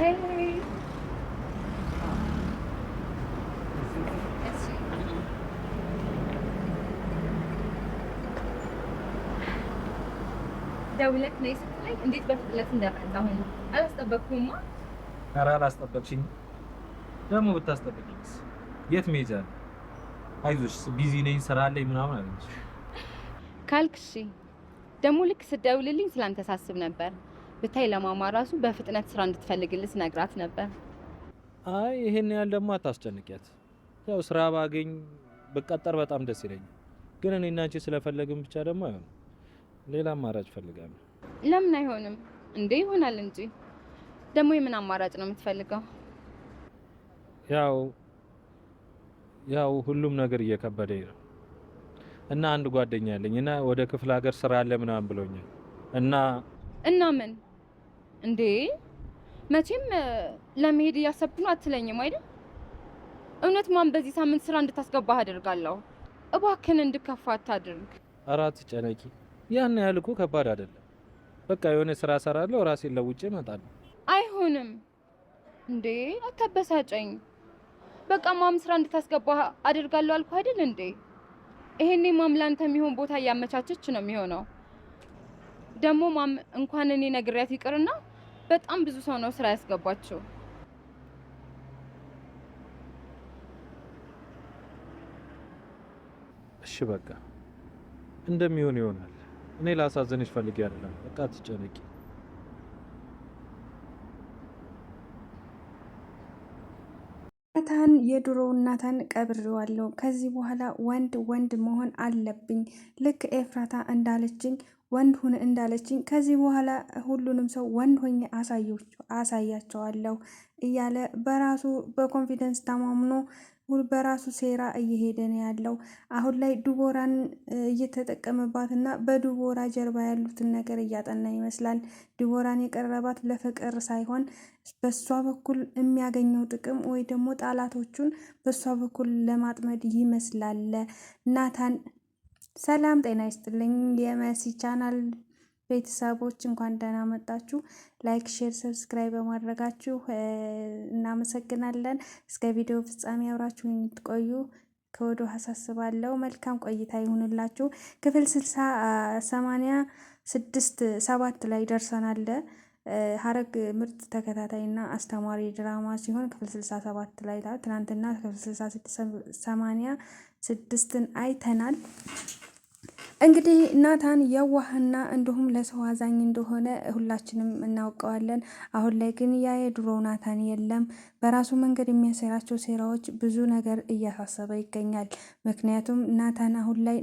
Hey. ደውለህ ነይ ስትለኝ እንዴት በፍጥነት እንደመጣሁኝ አላስጠበቅኩማ። ኧረ አላስጠበቅሽኝ። ደግሞ ብታስጠብቂኝስ የት መሄጃ ነው? አይዞሽ ቢዚ ነኝ ስራ አለኝ ምናምን አለች ካልክ እሺ። ደግሞ ልክ ስትደውልልኝ ስላንተ ሳስብ ነበር። ብታይ ለማማ ራሱ በፍጥነት ስራ እንድትፈልግልህ ነግራት ነበር። አይ ይሄን ያህል ደግሞ አታስጨንቂያት። ያው ስራ ባገኝ ብቀጠር በጣም ደስ ይለኛል። ግን እኔና አንቺ ስለፈለግን ብቻ ደግሞ አይሆንም። ሌላ አማራጭ ፈልጋለሁ። ለምን አይሆንም እንዴ? ይሆናል እንጂ። ደግሞ የምን አማራጭ ነው የምትፈልገው? ያው ሁሉም ነገር እየከበደኝ ነው እና አንድ ጓደኛ አለኝ እና ወደ ክፍለ ሀገር ስራ አለ ምናምን ብሎኛል እና ምን እንዴ? መቼም ለመሄድ እያሰብክ ነው አትለኝም አይደል? እውነት ማን በዚህ ሳምንት ስራ እንድታስገባህ አደርጋለሁ። እባክህን እንድከፋ አታድርግ። አራት ጨነቂ ያን ያህል እኮ ከባድ አይደለም። በቃ የሆነ ስራ እሰራለሁ ራሴን ለውጬ እመጣለሁ። አይሆንም እንዴ? አታበሳጨኝ። በቃ ማም ስራ እንድታስገባህ አደርጋለሁ አልኩህ አይደል እንዴ? ይሄኔ ማም ላንተ የሚሆን ቦታ እያመቻቸች ነው የሚሆነው። ደግሞ ማም እንኳን እኔ ነግሬያት ይቅርና በጣም ብዙ ሰው ነው ስራ ያስገባችው። እሺ በቃ እንደሚሆን ይሆናል። እኔ ላሳዝንሽ ፈልጌ አይደለም። በቃ አትጨነቂ። ናታን የድሮው ናታን ቀብሬዋለሁ። ከዚህ በኋላ ወንድ መሆን አለብኝ። ልክ ኤፍራታ እንዳለችኝ ወንድ ሁን እንዳለችኝ ከዚህ በኋላ ሁሉንም ሰው ወንድ ሆኜ አሳያቸዋለሁ እያለ በራሱ በኮንፊደንስ ተማምኖ በራሱ ሴራ እየሄደ ነው ያለው። አሁን ላይ ዲቦራን እየተጠቀመባትና በዲቦራ ጀርባ ያሉትን ነገር እያጠና ይመስላል። ዲቦራን የቀረባት ለፍቅር ሳይሆን በሷ በኩል የሚያገኘው ጥቅም ወይ ደግሞ ጠላቶቹን በሷ በኩል ለማጥመድ ይመስላል። ናታን ሰላም ጤና ይስጥልኝ የመሲ ቻናል ቤተሰቦች እንኳን ደህና መጣችሁ። ላይክ፣ ሼር፣ ሰብስክራይብ በማድረጋችሁ እናመሰግናለን። እስከ ቪዲዮ ፍጻሜ አብራችሁ የምትቆዩ ከወዲሁ አሳስባለሁ። መልካም ቆይታ ይሁንላችሁ። ክፍል 7 ላይ ደርሰናል። ሐረግ ምርጥ ተከታታይና አስተማሪ ድራማ ሲሆን ክፍል 67 ላይ ትናንትና ክፍል 86ን አይተናል። እንግዲህ ናታን የዋህና እንዲሁም ለሰው አዛኝ እንደሆነ ሁላችንም እናውቀዋለን። አሁን ላይ ግን ያ የድሮ ናታን የለም። በራሱ መንገድ የሚያሰራቸው ሴራዎች ብዙ ነገር እያሳሰበ ይገኛል። ምክንያቱም ናታን አሁን ላይ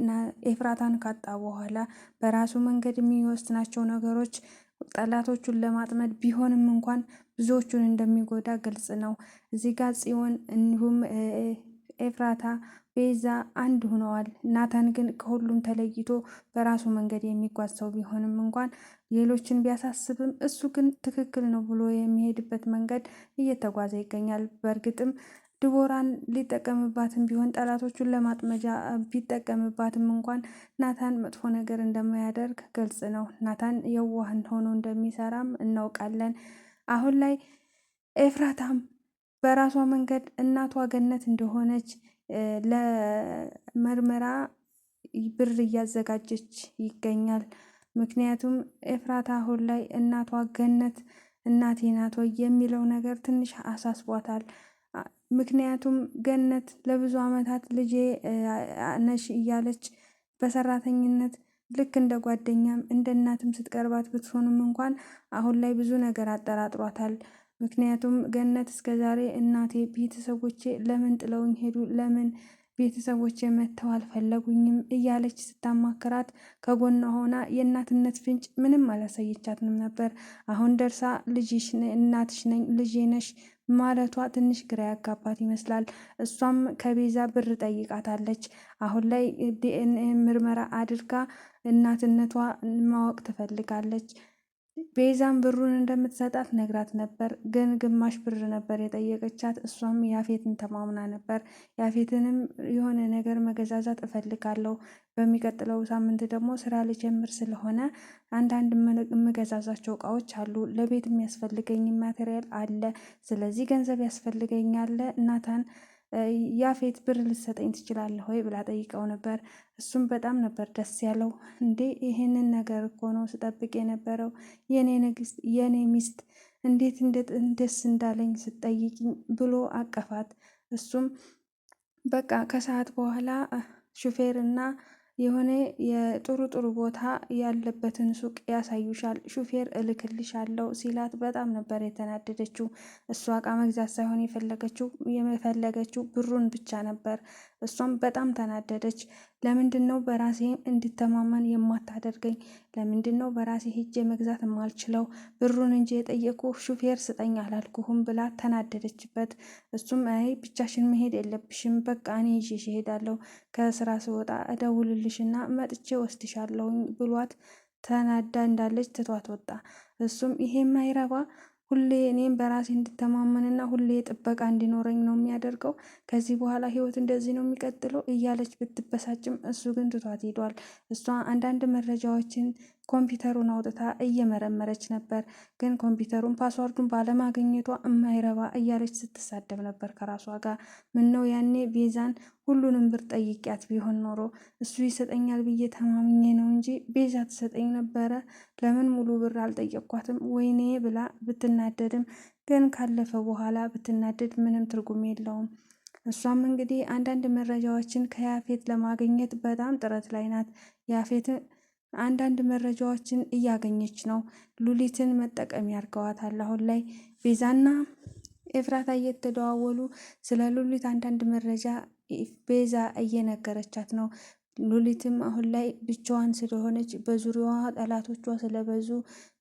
ኤፍራታን ካጣ በኋላ በራሱ መንገድ የሚወስናቸው ነገሮች ጠላቶቹን ለማጥመድ ቢሆንም እንኳን ብዙዎቹን እንደሚጎዳ ግልጽ ነው። እዚህ ጋር ጽዮን እንዲሁም ኤፍራታ ቤዛ አንድ ሆነዋል። ናታን ግን ከሁሉም ተለይቶ በራሱ መንገድ የሚጓዝ ሰው ቢሆንም እንኳን ሌሎችን ቢያሳስብም እሱ ግን ትክክል ነው ብሎ የሚሄድበት መንገድ እየተጓዘ ይገኛል። በእርግጥም ዲቦራን ሊጠቀምባትም ቢሆን ጠላቶቹን ለማጥመጃ ቢጠቀምባትም እንኳን ናታን መጥፎ ነገር እንደማያደርግ ግልጽ ነው። ናታን የዋህን ሆኖ እንደሚሰራም እናውቃለን። አሁን ላይ ኤፍራታም በራሷ መንገድ እናቷ ገነት እንደሆነች ለምርመራ ብር እያዘጋጀች ይገኛል። ምክንያቱም ኤፍራታ አሁን ላይ እናቷ ገነት እናቴ ናት ወይ የሚለው ነገር ትንሽ አሳስቧታል። ምክንያቱም ገነት ለብዙ ዓመታት ልጄ ነሽ እያለች በሰራተኝነት ልክ እንደ ጓደኛም እንደ እናትም ስትቀርባት ብትሆንም እንኳን አሁን ላይ ብዙ ነገር አጠራጥሯታል። ምክንያቱም ገነት እስከዛሬ እናቴ ቤተሰቦቼ ለምን ጥለውኝ ሄዱ? ለምን ቤተሰቦቼ መተው አልፈለጉኝም? እያለች ስታማክራት ከጎኗ ሆና የእናትነት ፍንጭ ምንም አላሳየቻትንም ነበር። አሁን ደርሳ ልጅሽ እናትሽ ነኝ ልጄ ነሽ ማለቷ ትንሽ ግራ ያጋባት ይመስላል። እሷም ከቤዛ ብር ጠይቃታለች። አሁን ላይ ዲኤንኤ ምርመራ አድርጋ እናትነቷ ማወቅ ትፈልጋለች። ቤዛም ብሩን እንደምትሰጣት ነግራት ነበር፣ ግን ግማሽ ብር ነበር የጠየቀቻት። እሷም ያፌትን ተማምና ነበር። ያፌትንም የሆነ ነገር መገዛዛት እፈልጋለሁ፣ በሚቀጥለው ሳምንት ደግሞ ስራ ልጀምር ስለሆነ አንዳንድ የምገዛዛቸው እቃዎች አሉ፣ ለቤት የሚያስፈልገኝ ማቴሪያል አለ፣ ስለዚህ ገንዘብ ያስፈልገኛል ናታን ያፌት ብር ልትሰጠኝ ትችላለህ ወይ ብላ ጠይቀው ነበር። እሱም በጣም ነበር ደስ ያለው። እንዴ ይሄንን ነገር እኮ ነው ስጠብቅ የነበረው የኔ ንግስት፣ የኔ ሚስት፣ እንዴት ደስ እንዳለኝ ስጠይቅኝ ብሎ አቀፋት። እሱም በቃ ከሰዓት በኋላ ሹፌር እና የሆነ የጥሩ ጥሩ ቦታ ያለበትን ሱቅ ያሳዩሻል፣ ሹፌር እልክልሻለሁ ሲላት በጣም ነበር የተናደደችው። እሷ እቃ መግዛት ሳይሆን የፈለገችው ብሩን ብቻ ነበር። እሷም በጣም ተናደደች። ለምንድን ነው በራሴ እንድተማመን የማታደርገኝ? ለምንድን ነው በራሴ ሄጄ መግዛት የማልችለው? ብሩን እንጂ የጠየቁ ሹፌር ስጠኝ አላልኩህም ብላ ተናደደችበት። እሱም አይ ብቻሽን መሄድ የለብሽም፣ በቃ እኔ ይዤሽ እሄዳለሁ፣ ከስራ ስወጣ እደውልልሽና መጥቼ ወስድሻለሁኝ ብሏት ተናዳ እንዳለች ትቷት ወጣ። እሱም ይሄ ማይረባ ሁሌ እኔም በራሴ እንድተማመንና ሁሌ ጥበቃ እንዲኖረኝ ነው የሚያደርገው። ከዚህ በኋላ ህይወት እንደዚህ ነው የሚቀጥለው እያለች ብትበሳጭም እሱ ግን ትቷት ሄዷል። እሷ አንዳንድ መረጃዎችን ኮምፒውተሩን አውጥታ እየመረመረች ነበር። ግን ኮምፒውተሩን ፓስዋርዱን ባለማግኘቷ እማይረባ እያለች ስትሳደብ ነበር ከራሷ ጋር። ምነው ያኔ ቤዛን ሁሉንም ብር ጠይቂያት ቢሆን ኖሮ እሱ ይሰጠኛል ብዬ ተማምኜ ነው እንጂ ቤዛ ትሰጠኝ ነበረ። ለምን ሙሉ ብር አልጠየቅኳትም? ወይኔ ብላ ብትናደድም ግን ካለፈ በኋላ ብትናደድ ምንም ትርጉም የለውም። እሷም እንግዲህ አንዳንድ መረጃዎችን ከያፌት ለማግኘት በጣም ጥረት ላይ ናት። ያፌት አንዳንድ መረጃዎችን እያገኘች ነው። ሉሊትን መጠቀም ያርገዋታል። አሁን ላይ ቤዛና ኤፍራታ እየተደዋወሉ ስለ ሉሊት አንዳንድ መረጃ ቤዛ እየነገረቻት ነው። ሉሊትም አሁን ላይ ብቻዋን ስለሆነች በዙሪያዋ ጠላቶቿ ስለበዙ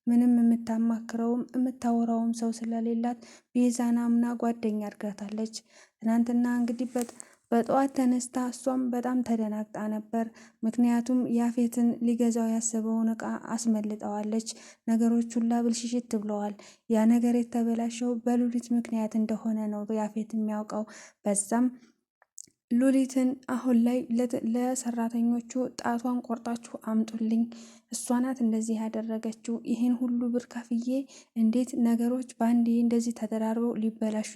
ምንም የምታማክረውም የምታወራውም ሰው ስለሌላት ቤዛን አምና ጓደኛ አድርጋታለች። ትናንትና እንግዲህ በጠዋት ተነስታ እሷም በጣም ተደናግጣ ነበር። ምክንያቱም ያፌትን ሊገዛው ያሰበውን እቃ አስመልጠዋለች። ነገሮች ሁላ ብልሽሽት ብለዋል። ያ ነገር የተበላሸው በሉሊት ምክንያት እንደሆነ ነው ያፌት የሚያውቀው። በዛም ሉሊትን አሁን ላይ ለሰራተኞቹ ጣቷን ቆርጣችሁ አምጡልኝ፣ እሷ ናት እንደዚህ ያደረገችው፣ ይህን ሁሉ ብር ከፍዬ እንዴት ነገሮች በአንዴ እንደዚህ ተደራርበው ሊበላሹ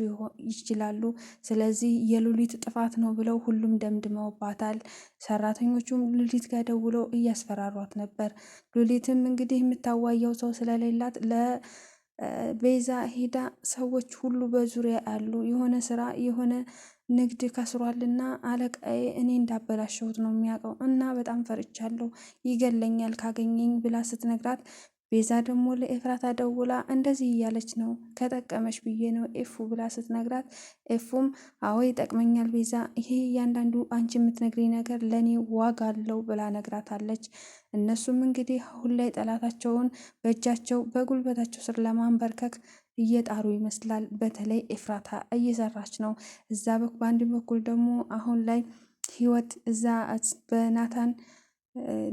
ይችላሉ? ስለዚህ የሉሊት ጥፋት ነው ብለው ሁሉም ደምድመውባታል። ሰራተኞቹም ሉሊት ጋር ደውለው እያስፈራሯት ነበር። ሉሊትም እንግዲህ የምታዋየው ሰው ስለሌላት ለቤዛ ሄዳ ሰዎች ሁሉ በዙሪያ ያሉ የሆነ ስራ የሆነ ንግድ ከስሯልና አለቃዬ እኔ እንዳበላሸሁት ነው የሚያውቀው እና በጣም ፈርቻለሁ፣ ይገለኛል ካገኘኝ ብላ ስትነግራት፣ ቤዛ ደግሞ ለኤፍራታ ደውላ እንደዚህ እያለች ነው ከጠቀመሽ ብዬ ነው ኤፉ ብላ ስትነግራት፣ ኤፉም አዎ ይጠቅመኛል ቤዛ፣ ይሄ እያንዳንዱ አንቺ የምትነግሪኝ ነገር ለእኔ ዋጋ አለው ብላ ነግራታለች። እነሱም እንግዲህ አሁን ላይ ጠላታቸውን በእጃቸው በጉልበታቸው ስር ለማንበርከክ እየጣሩ ይመስላል። በተለይ ኤፍራታ እየሰራች ነው። እዛ በአንድ በኩል ደግሞ አሁን ላይ ህይወት እዛ በናታን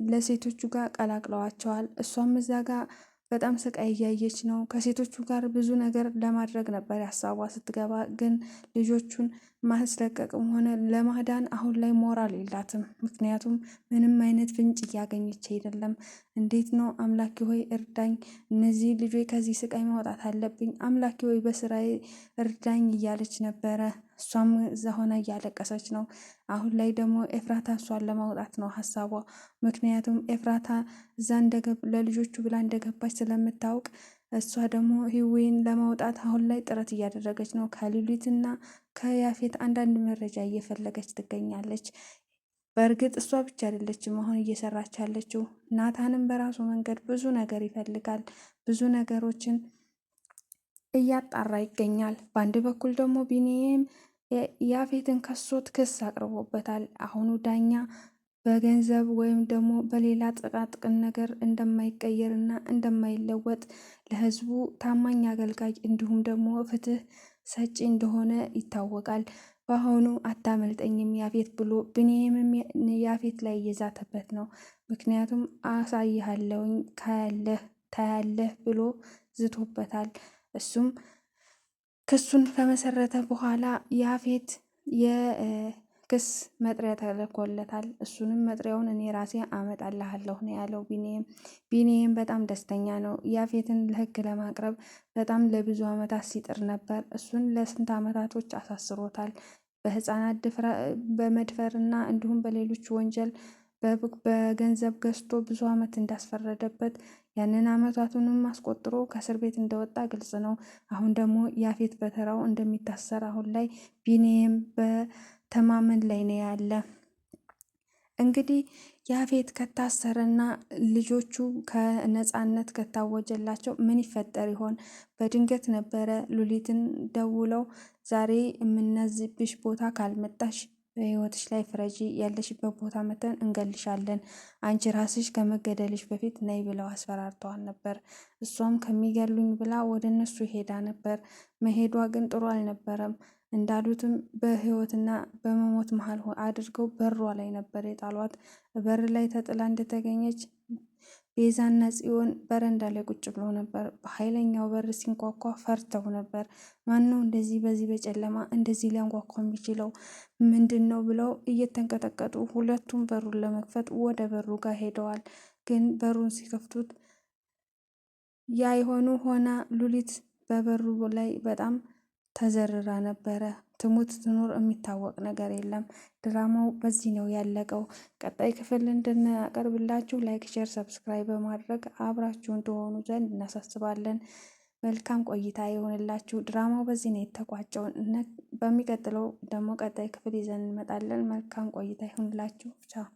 ለሴቶቹ ጋር ቀላቅለዋቸዋል። እሷም እዛ ጋር በጣም ስቃይ እያየች ነው። ከሴቶቹ ጋር ብዙ ነገር ለማድረግ ነበር ሀሳቧ ስትገባ፣ ግን ልጆቹን ማስለቀቅም ሆነ ለማዳን አሁን ላይ ሞራል የላትም። ምክንያቱም ምንም አይነት ፍንጭ እያገኘች አይደለም። እንዴት ነው አምላኪ ሆይ እርዳኝ፣ እነዚህ ልጆች ከዚህ ስቃይ ማውጣት አለብኝ፣ አምላኪ ሆይ በስራዬ እርዳኝ እያለች ነበረ። እሷም እዛ ሆና እያለቀሰች ነው። አሁን ላይ ደግሞ ኤፍራታ እሷን ለማውጣት ነው ሀሳቧ። ምክንያቱም ኤፍራታ እዛ ለልጆቹ ብላ እንደገባች ስለምታውቅ እሷ ደግሞ ህዌን ለማውጣት አሁን ላይ ጥረት እያደረገች ነው። ከሉሊትና ከያፌት አንዳንድ መረጃ እየፈለገች ትገኛለች። በእርግጥ እሷ ብቻ አይደለችም አሁን እየሰራች ያለችው። ናታንም በራሱ መንገድ ብዙ ነገር ይፈልጋል። ብዙ ነገሮችን እያጣራ ይገኛል። በአንድ በኩል ደግሞ ቢኒዬም ያፌትን ከሶት ክስ አቅርቦበታል። አሁኑ ዳኛ በገንዘብ ወይም ደግሞ በሌላ ጥቃቅን ነገር እንደማይቀየርና እንደማይለወጥ ለህዝቡ ታማኝ አገልጋይ እንዲሁም ደግሞ ፍትህ ሰጪ እንደሆነ ይታወቃል። በአሁኑ አታመልጠኝም ያፌት ብሎ ቢኒዬም ያፌት ላይ እየዛተበት ነው። ምክንያቱም አሳይሃለሁኝ ካያለህ ታያለህ ብሎ ዝቶበታል። እሱም ክሱን ከመሰረተ በኋላ ያፌት የክስ መጥሪያ ተልኮለታል። እሱንም መጥሪያውን እኔ ራሴ አመጣልሃለሁ ነው ያለው ቢኒዬም። ቢኒዬም በጣም ደስተኛ ነው። ያፌትን ለህግ ለማቅረብ በጣም ለብዙ አመታት ሲጥር ነበር። እሱን ለስንት አመታቶች አሳስሮታል። በህፃናት በመድፈር እና እንዲሁም በሌሎች ወንጀል በገንዘብ ገዝቶ ብዙ አመት እንዳስፈረደበት ያንን አመታቱንም አስቆጥሮ ከእስር ቤት እንደወጣ ግልጽ ነው። አሁን ደግሞ ያፌት በተራው እንደሚታሰር አሁን ላይ ቢኒዬም በተማመን ላይ ነው ያለ። እንግዲህ ያፌት ከታሰረና ልጆቹ ከነፃነት ከታወጀላቸው ምን ይፈጠር ይሆን? በድንገት ነበረ ሉሊትን ደውለው ዛሬ የምናዝብሽ ቦታ ካልመጣሽ በህይወትሽ ላይ ፍረጂ፣ ያለሽበት ቦታ መተን እንገልሻለን፣ አንቺ ራስሽ ከመገደልሽ በፊት ነይ ብለው አስፈራርተዋል ነበር። እሷም ከሚገሉኝ ብላ ወደ እነሱ ሄዳ ነበር። መሄዷ ግን ጥሩ አልነበረም። እንዳሉትም በህይወትና በመሞት መሀል አድርገው በሯ ላይ ነበር የጣሏት። በር ላይ ተጥላ እንደተገኘች ቤዛና ጽዮን በረንዳ ላይ ቁጭ ብሎ ነበር። በኃይለኛው በር ሲንኳኳ ፈርተው ነበር። ማነው እንደዚህ በዚህ በጨለማ እንደዚህ ሊያንኳኳ የሚችለው ምንድን ነው ብለው እየተንቀጠቀጡ ሁለቱም በሩን ለመክፈት ወደ በሩ ጋር ሄደዋል። ግን በሩን ሲከፍቱት ያ የሆኑ ሆና ሉሊት በበሩ ላይ በጣም ተዘርራ ነበረ። ትሙት ትኑር የሚታወቅ ነገር የለም። ድራማው በዚህ ነው ያለቀው። ቀጣይ ክፍል እንድናቀርብላችሁ ላይክ፣ ሼር፣ ሰብስክራይብ በማድረግ አብራችሁ እንደሆኑ ዘንድ እናሳስባለን። መልካም ቆይታ ይሆንላችሁ። ድራማው በዚህ ነው የተቋጨው። በሚቀጥለው ደግሞ ቀጣይ ክፍል ይዘን እንመጣለን። መልካም ቆይታ ይሆንላችሁ። ቻው